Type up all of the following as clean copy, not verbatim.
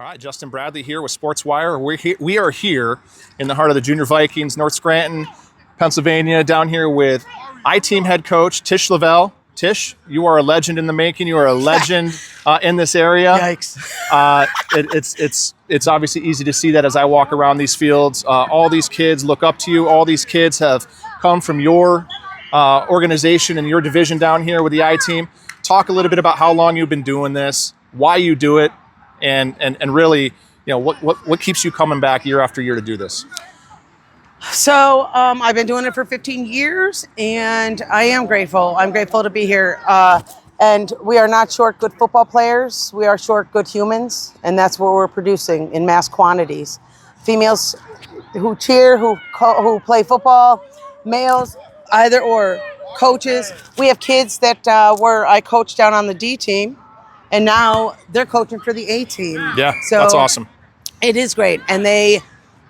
All right, Justin Bradley here with SportsWire. We are here in the heart of the Junior Vikings, North Scranton, Pennsylvania, down here with I-Team head coach Tish Lavelle. Tish, you are a legend in the making. You are a legend in this area. Yikes. It's obviously easy to see that as I walk around these fields. All these kids look up to you. All these kids have come from your organization and your division down here with the I-Team. Talk a little bit about how long you've been doing this, why you do it, and really, what keeps you coming back year after year to do this? So I've been doing it for 15 years, and I am grateful. I'm grateful to be here. And we are not short good football players. We are short good humans, and that's what we're producing in mass quantities. Females who cheer, who play football, males, either or, coaches. We have kids that I coached down on the D team, and now they're coaching for the A team. Yeah, so that's awesome. It is great, and they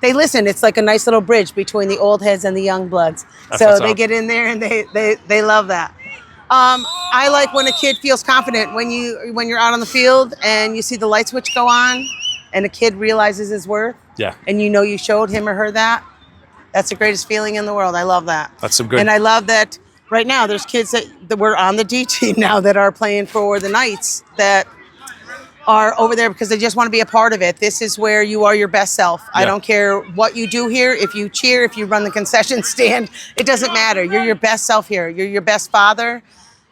listen. It's like a nice little bridge between the old heads and the young bloods. So they get in there and they love that. I like when a kid feels confident when you're out on the field and you see the light switch go on and a kid realizes his worth. Yeah. And you showed him or her that. That's the greatest feeling in the world. I love that. That's some good. And I love that right now there's kids that were on the D team now that are playing for the Knights that are over there because they just want to be a part of it. This is where you are your best self. Yeah. I don't care what you do here. If you cheer, if you run the concession stand, it doesn't matter. You're your best self here. You're your best father.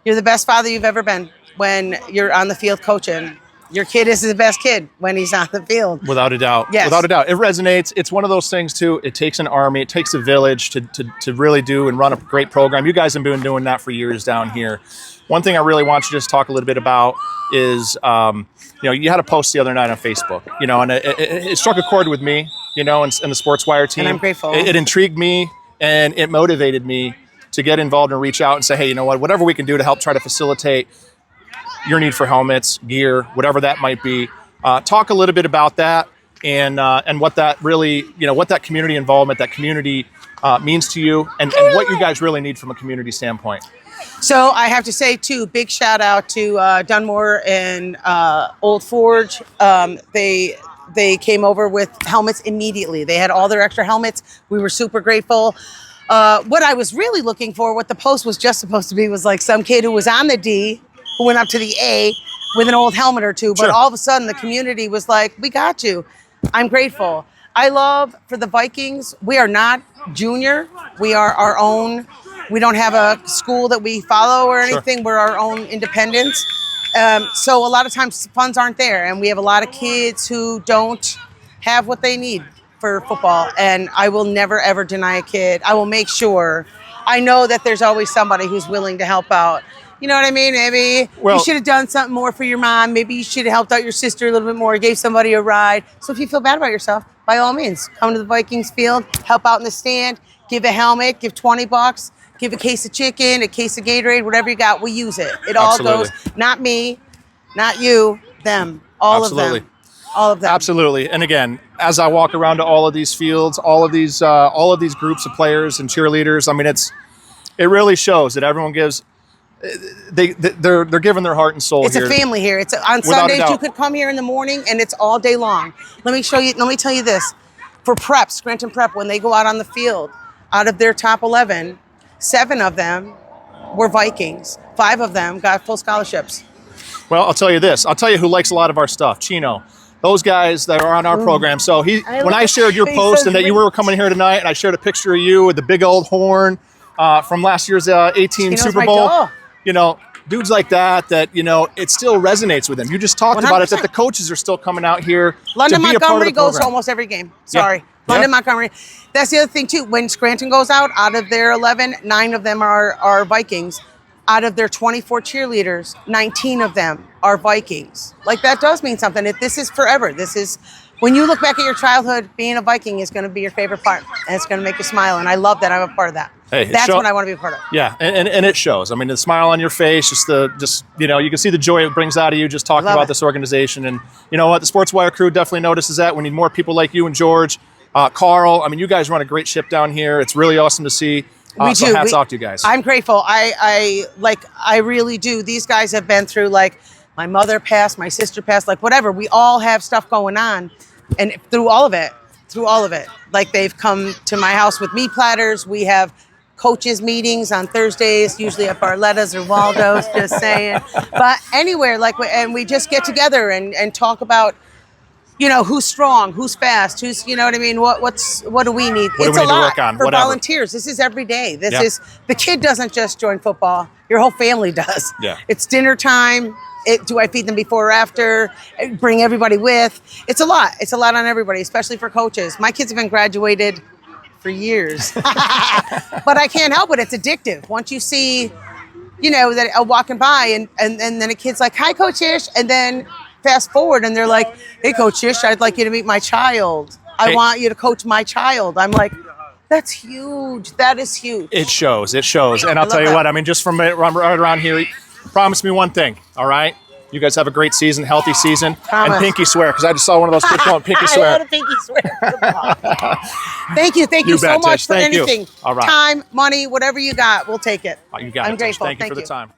You're the best father you've ever been when you're on the field coaching. Your kid is the best kid when he's on the field. Without a doubt. Yes. Without a doubt. It resonates. It's one of those things, too. It takes an army. It takes a village to really do and run a great program. You guys have been doing that for years down here. One thing I really want you to just talk a little bit about is, you had a post the other night on Facebook, and it struck a chord with me, and the SportsWire team. And I'm grateful. It intrigued me, and it motivated me to get involved and reach out and say, hey, you know what, whatever we can do to help try to facilitate your need for helmets, gear, whatever that might be. Talk a little bit about that and what that really, what that community involvement, that community means to you and what you guys really need from a community standpoint. So I have to say, too, big shout out to Dunmore and Old Forge. They came over with helmets immediately. They had all their extra helmets. We were super grateful. What I was really looking for, what the post was just supposed to be, was like some kid who was on the D who went up to the A with an old helmet or two. But Sure. all of a sudden, the community was like, we got you. I'm grateful. I love for the Vikings, we are not junior. We are our own. We don't have a school that we follow or anything. Sure. We're our own independents. So a lot of times funds aren't there. And we have a lot of kids who don't have what they need for football. And I will never, ever deny a kid. I will make sure. I know that there's always somebody who's willing to help out. You know what I mean? Maybe you should have done something more for your mom. Maybe you should have helped out your sister a little bit more, gave somebody a ride. So if you feel bad about yourself, by all means, come to the Vikings field, help out in the stand, give a helmet, give $20, give a case of chicken, a case of Gatorade, whatever you got, we use it. It all goes, not me, not you, them, all of them. All of them. Absolutely. And again, as I walk around to all of these fields, all of these groups of players and cheerleaders, I mean, it really shows that everyone gives. They're giving their heart and soul. It's here. a family here. It's on Sundays you could come here in the morning and it's all day long. Let me tell you this. For prep, Scranton Prep, when they go out on the field, out of their top 11, 7 of them were Vikings. 5 of them got full scholarships. Well, I'll tell you this. I'll tell you who likes a lot of our stuff. Chino. Those guys that are on our program. So when I shared your post and that you were coming here tonight, and I shared a picture of you with the big old horn from last year's A-Team Super Bowl. Dudes like that, it still resonates with them. You just talked 100%. About it, that the coaches are still coming out here London to be a part of the Montgomery goes to program. almost every game. Sorry. Yeah. London Montgomery. That's the other thing, too. When Scranton goes out of their 11, 9 of them are Vikings. Out of their 24 cheerleaders, 19 of them are Vikings. Like, that does mean something. This is forever. This is, when you look back at your childhood, being a Viking is going to be your favorite part. And it's going to make you smile. And I love that I'm a part of that. Hey, that's what I want to be a part of. Yeah, and it shows. I mean, the smile on your face, just you can see the joy it brings out of you just talking about this organization. And you know what? The SportsWire crew definitely notices that. We need more people like you and George, Carl. I mean, you guys run a great ship down here. It's really awesome to see. So hats off to you guys. I'm grateful. I really do. These guys have been through my mother passed, my sister passed, like whatever. We all have stuff going on. And through all of it, like they've come to my house with meat platters. We have coaches meetings on Thursdays, usually at Barletta's or Waldo's, just saying. But anywhere, and we just get together and talk about, who's strong, who's fast, who's, you know what I mean? What do we need? What It's do we a need to lot work on? for Whatever. volunteers. This is every day. The kid doesn't just join football. Your whole family does. Yeah. It's dinner time. Do I feed them before or after? Bring everybody with. It's a lot. It's a lot on everybody, especially for coaches. My kids have been graduated for years. But I can't help it. It's addictive. Once you see, that walking by and then a kid's like, hi, Coach Tish. And then fast forward and they're like, hey, Coach Tish, I'd like you to meet my child. I want you to coach my child. I'm like, that's huge. That is huge. It shows. And I'll tell you what, I mean, just from right around here, promise me one thing, all right? You guys have a great season, healthy season. Promise. And pinky swear, because I just saw one of those kids going pinky I swear. had a pinky swear. Thank you You so bet, much Tish. for Thank you. anything. All right. Time, money, whatever you got, we'll take it. You got I'm it, Tish. grateful. Thank you for the time.